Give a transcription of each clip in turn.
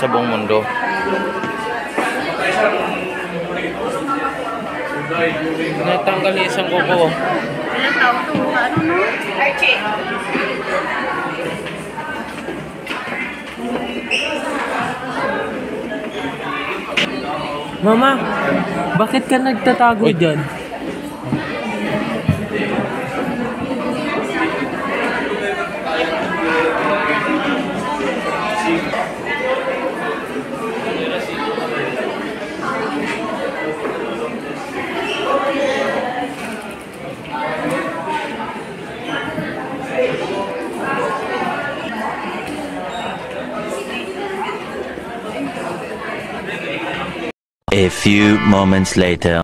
sa buong mundo. Natanggal yung isang kuko. Ilang tao ito? Ano no? Archie. Mama, bakit ka nagtatago dyan? A few moments later.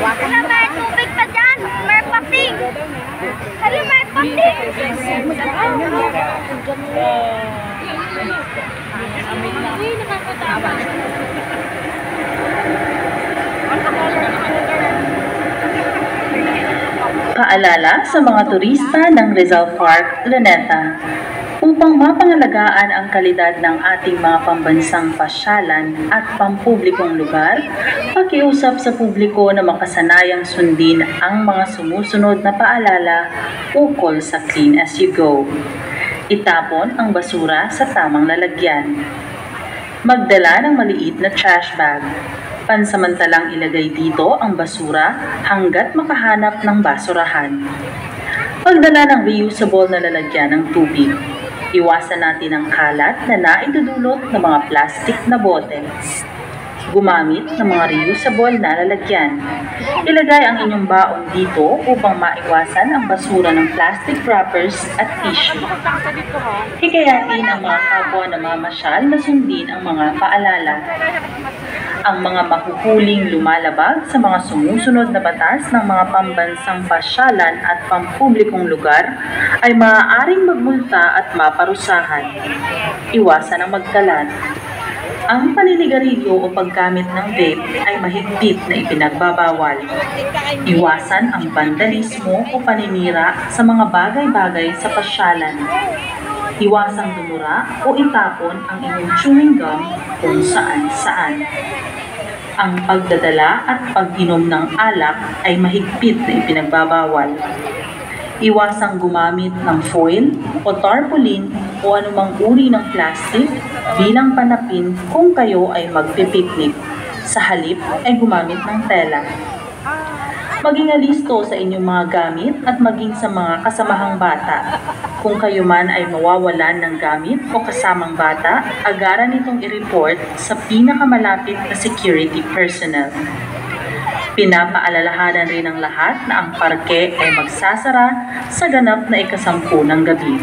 Hala, may tubig pa dyan. May pating. Hala, may pating. Uy, nakakatawa. Paalala sa mga turista ng Rizal Park, Luneta. Upang mapangalagaan ang kalidad ng ating mga pambansang pasyalan at pampublikong lugar, pakiusap sa publiko na makasanayang sundin ang mga sumusunod na paalala ukol sa Clean as You Go. Itapon ang basura sa tamang lalagyan. Magdala ng maliit na trash bag. Pansamantalang ilagay dito ang basura hanggat makahanap ng basurahan. Pagdala ng reusable na lalagyan ng tubig. Iwasan natin ang kalat na naidudulot ng mga plastic na bote. Gumamit ng mga reusable na lalagyan. Ilagay ang inyong baon dito upang maiwasan ang basura ng plastic wrappers at tissue. Hikayatin ang mga kapwa na mamasyal na sundin ang mga paalala. Ang mga mahuhuling lumalabag sa mga sumusunod na batas ng mga pambansang pasyalan at pampublikong lugar ay maaaring magmulta at maparusahan. Iwasan ang magkalat. Ang paninigarilyo o paggamit ng vape ay mahigpit na ipinagbabawal. Iwasan ang vandalismo o paninira sa mga bagay-bagay sa pasyalan. Iwasang dumura o itapon ang inyong chewing gum kung saan-saan. Ang pagdadala at pag-inom ng alak ay mahigpit na ipinagbabawal. Iwasang gumamit ng foil o tarpaulin o anumang uri ng plastic bilang panapin kung kayo ay magpipiknik. Sa halip ay gumamit ng tela. Maging alisto sa inyong mga gamit at maging sa mga kasamahang bata. Kung kayo man ay mawawalan ng gamit o kasamang bata, agaran itong i-report sa pinakamalapit na security personnel. Pinapaalalahanan rin ng lahat na ang parke ay magsasara sa ganap na ika-10 ng gabi.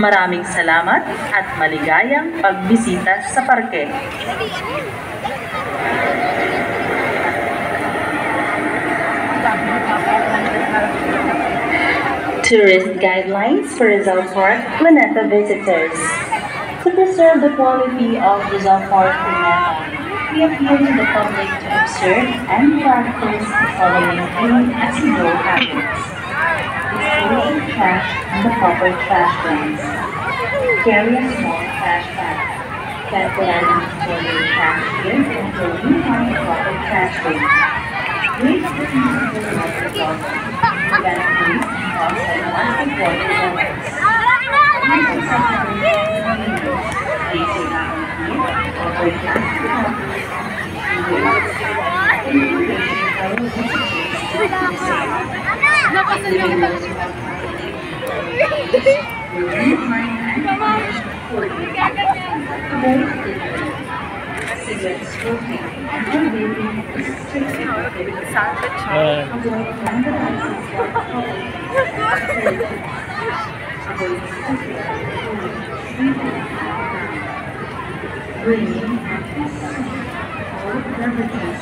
Maraming salamat at maligayang pagbisita sa parke. Tourist Guidelines for Rizal Park, Luneta visitors. To preserve the quality of Rizal Park, Luneta, we appeal to the public to observe and practice the following 3 as-you-go habits. Dispose of trash in the proper trash cans. Carry a small trash bag. Temporarily store your trash bin until you find a proper trash bin. Waste the reusable water bottles. Prevent waste caused by plastic water bottles. Use recyclable windows. Place your bag on here or put plastic bottles. Cigarette smoking and vaping is strictly prohibited. Avoid vandalizing water bottles. Avoid bringing all beverages.